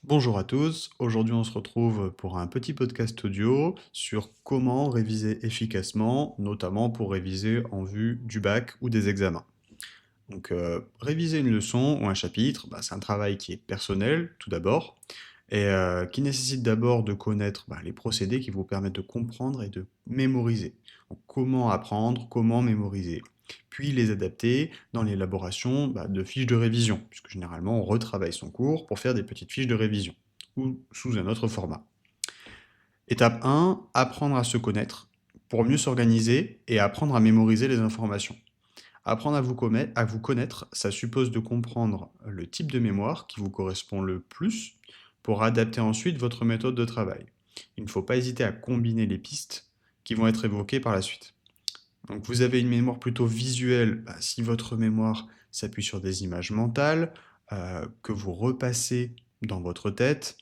Bonjour à tous, aujourd'hui on se retrouve pour un petit podcast audio sur comment réviser efficacement, notamment pour réviser en vue du bac ou des examens. Réviser une leçon ou un chapitre, c'est un travail qui est personnel tout d'abord, et qui nécessite d'abord de connaître les procédés qui vous permettent de comprendre et de mémoriser. Donc, comment apprendre, comment mémoriser, puis les adapter dans l'élaboration de fiches de révision, puisque généralement on retravaille son cours pour faire des petites fiches de révision, ou sous un autre format. Étape 1, apprendre à se connaître, pour mieux s'organiser et apprendre à mémoriser les informations. Apprendre à vous connaître, ça suppose de comprendre le type de mémoire qui vous correspond le plus pour adapter ensuite votre méthode de travail. Il ne faut pas hésiter à combiner les pistes qui vont être évoquées par la suite. Donc vous avez une mémoire plutôt visuelle, si votre mémoire s'appuie sur des images mentales, que vous repassez dans votre tête,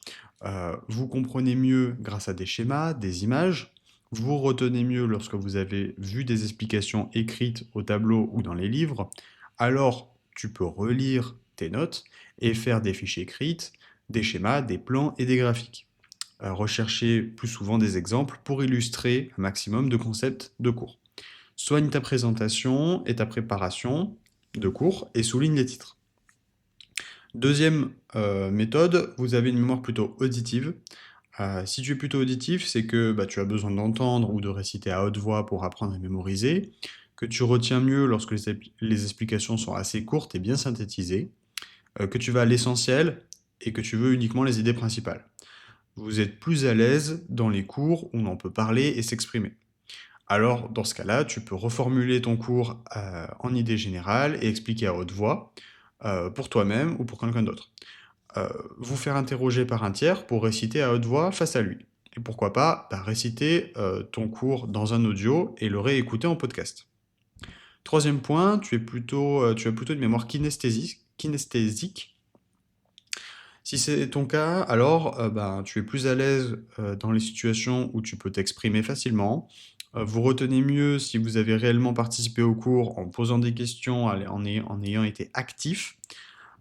vous comprenez mieux grâce à des schémas, des images, vous retenez mieux lorsque vous avez vu des explications écrites au tableau ou dans les livres, alors tu peux relire tes notes et faire des fiches écrites, des schémas, des plans et des graphiques. Rechercher plus souvent des exemples pour illustrer un maximum de concepts de cours. Soigne ta présentation et ta préparation de cours et souligne les titres. Deuxième méthode, vous avez une mémoire plutôt auditive. Si tu es plutôt auditif, c'est que tu as besoin d'entendre ou de réciter à haute voix pour apprendre et mémoriser, que tu retiens mieux lorsque les explications sont assez courtes et bien synthétisées, que tu vas à l'essentiel et que tu veux uniquement les idées principales. Vous êtes plus à l'aise dans les cours où l'on peut parler et s'exprimer. Alors, dans ce cas-là, tu peux reformuler ton cours en idée générale et expliquer à haute voix pour toi-même ou pour quelqu'un d'autre. Vous faire interroger par un tiers pour réciter à haute voix face à lui. Et pourquoi pas réciter ton cours dans un audio et le réécouter en podcast. Troisième point, tu as plutôt une mémoire kinesthésique. Si c'est ton cas, alors tu es plus à l'aise dans les situations où tu peux t'exprimer facilement. Vous retenez mieux si vous avez réellement participé au cours en posant des questions, en ayant été actif.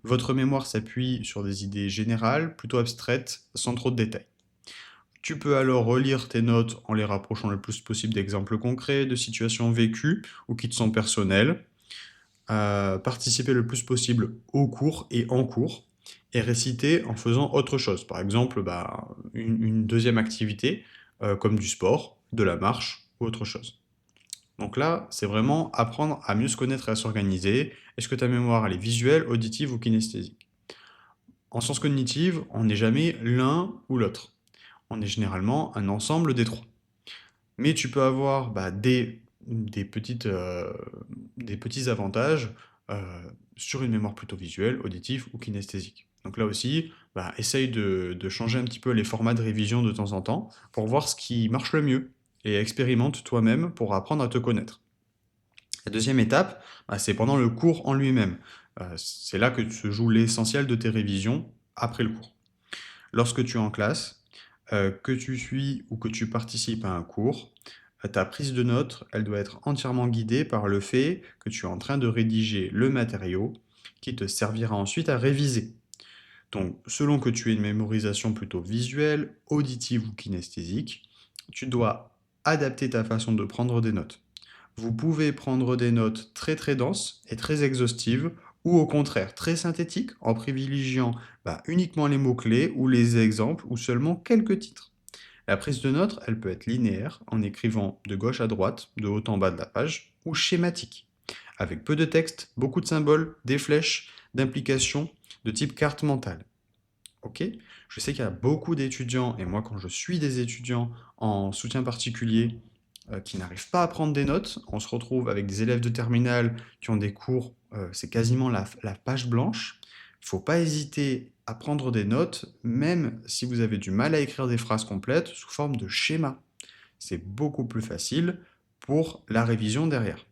Votre mémoire s'appuie sur des idées générales, plutôt abstraites, sans trop de détails. Tu peux alors relire tes notes en les rapprochant le plus possible d'exemples concrets, de situations vécues ou qui te sont personnelles. Participer le plus possible au cours et en cours, et réciter en faisant autre chose. Par exemple, une deuxième activité, comme du sport, de la marche ou autre chose. Donc là, c'est vraiment apprendre à mieux se connaître et à s'organiser. Est-ce que ta mémoire, elle est visuelle, auditive ou kinesthésique? En sciences cognitives, on n'est jamais l'un ou l'autre. On est généralement un ensemble des trois. Mais tu peux avoir des petits avantages euh, sur une mémoire plutôt visuelle, auditive ou kinesthésique. Donc là aussi, essaye de changer un petit peu les formats de révision de temps en temps pour voir ce qui marche le mieux et expérimente toi-même pour apprendre à te connaître. La deuxième étape, c'est pendant le cours en lui-même. C'est là que se joue l'essentiel de tes révisions après le cours. Lorsque tu es en classe, que tu suis ou que tu participes à un cours, ta prise de notes, elle doit être entièrement guidée par le fait que tu es en train de rédiger le matériau qui te servira ensuite à réviser. Donc, selon que tu aies une mémorisation plutôt visuelle, auditive ou kinesthésique, tu dois adapter ta façon de prendre des notes. Vous pouvez prendre des notes très très denses et très exhaustives, ou au contraire très synthétiques en privilégiant uniquement les mots-clés ou les exemples ou seulement quelques titres. La prise de notes, elle peut être linéaire en écrivant de gauche à droite, de haut en bas de la page, ou schématique, avec peu de texte, beaucoup de symboles, des flèches, d'implications de type carte mentale. Ok? Je sais qu'il y a beaucoup d'étudiants, et moi quand je suis des étudiants en soutien particulier qui n'arrivent pas à prendre des notes, on se retrouve avec des élèves de terminale qui ont des cours, c'est quasiment la page blanche. Il ne faut pas hésiter à prendre des notes, même si vous avez du mal à écrire des phrases complètes sous forme de schéma. C'est beaucoup plus facile pour la révision derrière.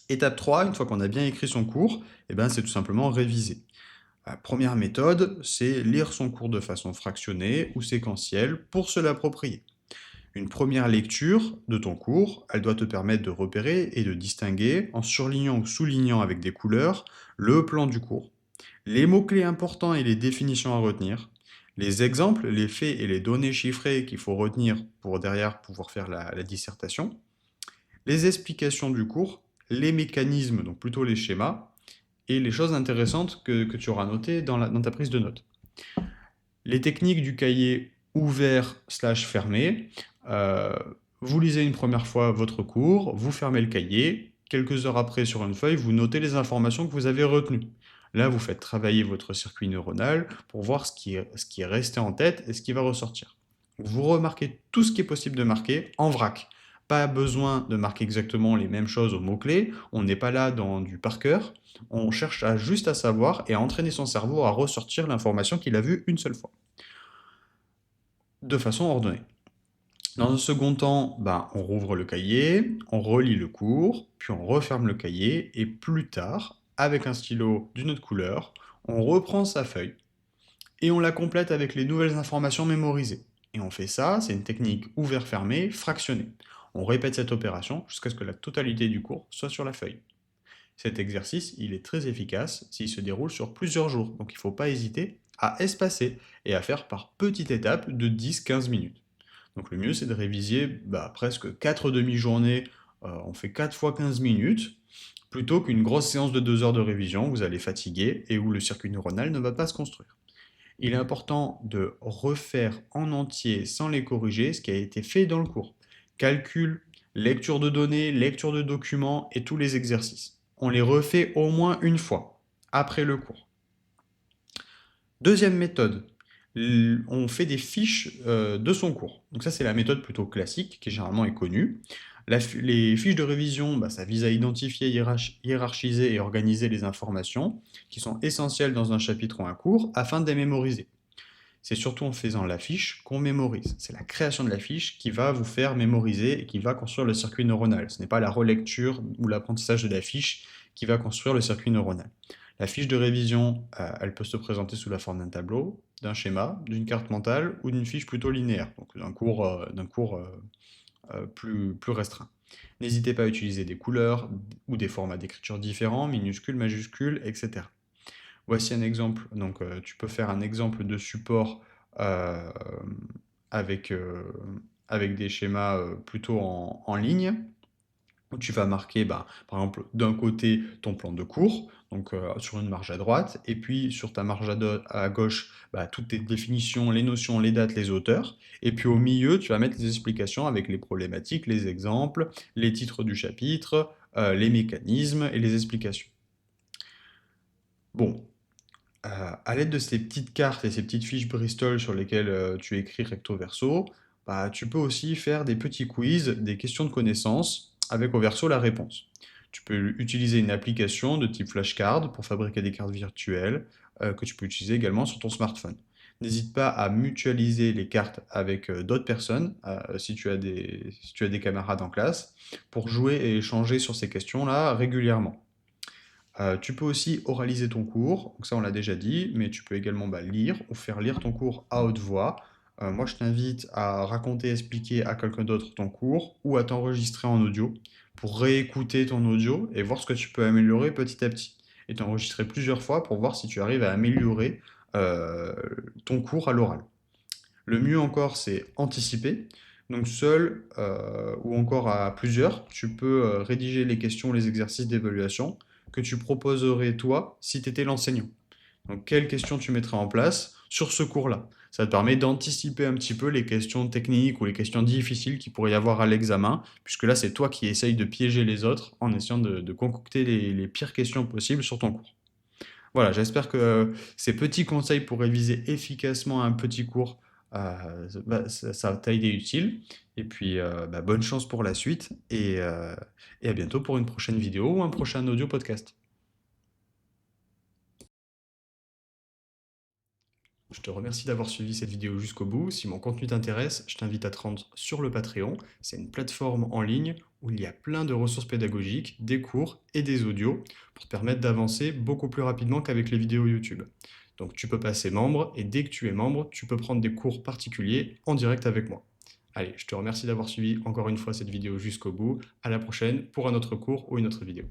Étape 3, une fois qu'on a bien écrit son cours, c'est tout simplement réviser. La première méthode, c'est lire son cours de façon fractionnée ou séquentielle pour se l'approprier. Une première lecture de ton cours, elle doit te permettre de repérer et de distinguer, en surlignant ou soulignant avec des couleurs, le plan du cours. les mots-clés importants et les définitions à retenir, les exemples, les faits et les données chiffrées qu'il faut retenir pour derrière pouvoir faire la dissertation, les explications du cours, les mécanismes, donc plutôt les schémas, et les choses intéressantes que tu auras notées dans ta prise de notes. Les techniques du cahier ouvert/fermé, euh, vous lisez une première fois votre cours, vous fermez le cahier, quelques heures après sur une feuille, vous notez les informations que vous avez retenues. Là, vous faites travailler votre circuit neuronal pour voir ce qui est resté en tête et ce qui va ressortir. Vous remarquez tout ce qui est possible de marquer en vrac. Pas besoin de marquer exactement les mêmes choses aux mots-clés, on n'est pas là dans du par cœur, on cherche juste à savoir et à entraîner son cerveau à ressortir l'information qu'il a vue une seule fois, de façon ordonnée. Dans un second temps, on rouvre le cahier, on relit le cours, puis on referme le cahier, et plus tard, avec un stylo d'une autre couleur, on reprend sa feuille et on la complète avec les nouvelles informations mémorisées. Et on fait ça, c'est une technique ouvert-fermé, fractionnée. On répète cette opération jusqu'à ce que la totalité du cours soit sur la feuille. Cet exercice, il est très efficace s'il se déroule sur plusieurs jours, donc il ne faut pas hésiter à espacer et à faire par petites étapes de 10-15 minutes. Donc le mieux, c'est de réviser presque 4 demi-journées, on fait 4 fois 15 minutes, plutôt qu'une grosse séance de 2 heures de révision où vous allez fatiguer et où le circuit neuronal ne va pas se construire. Il est important de refaire en entier, sans les corriger, ce qui a été fait dans le cours. Calcul, lecture de données, lecture de documents et tous les exercices. On les refait au moins une fois, après le cours. Deuxième méthode, on fait des fiches de son cours. Donc ça, c'est la méthode plutôt classique, qui généralement est connue. Les fiches de révision, ça vise à identifier, hiérarchiser et organiser les informations qui sont essentielles dans un chapitre ou un cours afin de les mémoriser. C'est surtout en faisant la fiche qu'on mémorise. C'est la création de la fiche qui va vous faire mémoriser et qui va construire le circuit neuronal. Ce n'est pas la relecture ou l'apprentissage de la fiche qui va construire le circuit neuronal. La fiche de révision, elle peut se présenter sous la forme d'un tableau, d'un schéma, d'une carte mentale ou d'une fiche plutôt linéaire, donc d'un cours, plus restreint. N'hésitez pas à utiliser des couleurs ou des formats d'écriture différents, minuscules, majuscules, etc. Voici un exemple. Donc, tu peux faire un exemple de support euh, avec, euh, avec des schémas plutôt en ligne, où tu vas marquer, par exemple, d'un côté ton plan de cours, donc sur une marge à droite, et puis sur ta marge à gauche, toutes tes définitions, les notions, les dates, les auteurs, et puis au milieu, tu vas mettre les explications avec les problématiques, les exemples, les titres du chapitre, les mécanismes et les explications. Bon, à l'aide de ces petites cartes et ces petites fiches Bristol sur lesquelles tu écris recto verso, tu peux aussi faire des petits quiz, des questions de connaissances, avec au verso la réponse. Tu peux utiliser une application de type flashcard pour fabriquer des cartes virtuelles, que tu peux utiliser également sur ton smartphone. N'hésite pas à mutualiser les cartes avec d'autres personnes, si tu as des camarades en classe, pour jouer et échanger sur ces questions-là régulièrement. Tu peux aussi oraliser ton cours, donc ça on l'a déjà dit, mais tu peux également lire ou faire lire ton cours à haute voix. Moi je t'invite à raconter, expliquer à quelqu'un d'autre ton cours ou à t'enregistrer en audio pour réécouter ton audio et voir ce que tu peux améliorer petit à petit. Et t'enregistrer plusieurs fois pour voir si tu arrives à améliorer euh, ton cours à l'oral. Le mieux encore, c'est anticiper. Donc seul ou encore à plusieurs, tu peux rédiger les questions, les exercices d'évaluation que tu proposerais toi si tu étais l'enseignant. Donc quelles questions tu mettrais en place sur ce cours-là. Ça te permet d'anticiper un petit peu les questions techniques ou les questions difficiles qu'il pourrait y avoir à l'examen, puisque là c'est toi qui essayes de piéger les autres en essayant de concocter les pires questions possibles sur ton cours. Voilà, j'espère que ces petits conseils pour réviser efficacement un petit cours, ça t'a été utile. Et puis, bonne chance pour la suite et à bientôt pour une prochaine vidéo ou un prochain audio podcast. Je te remercie d'avoir suivi cette vidéo jusqu'au bout. Si mon contenu t'intéresse, je t'invite à te rendre sur le Patreon. C'est une plateforme en ligne où il y a plein de ressources pédagogiques, des cours et des audios pour te permettre d'avancer beaucoup plus rapidement qu'avec les vidéos YouTube. Donc tu peux passer membre et dès que tu es membre, tu peux prendre des cours particuliers en direct avec moi. Allez, je te remercie d'avoir suivi encore une fois cette vidéo jusqu'au bout. À la prochaine pour un autre cours ou une autre vidéo.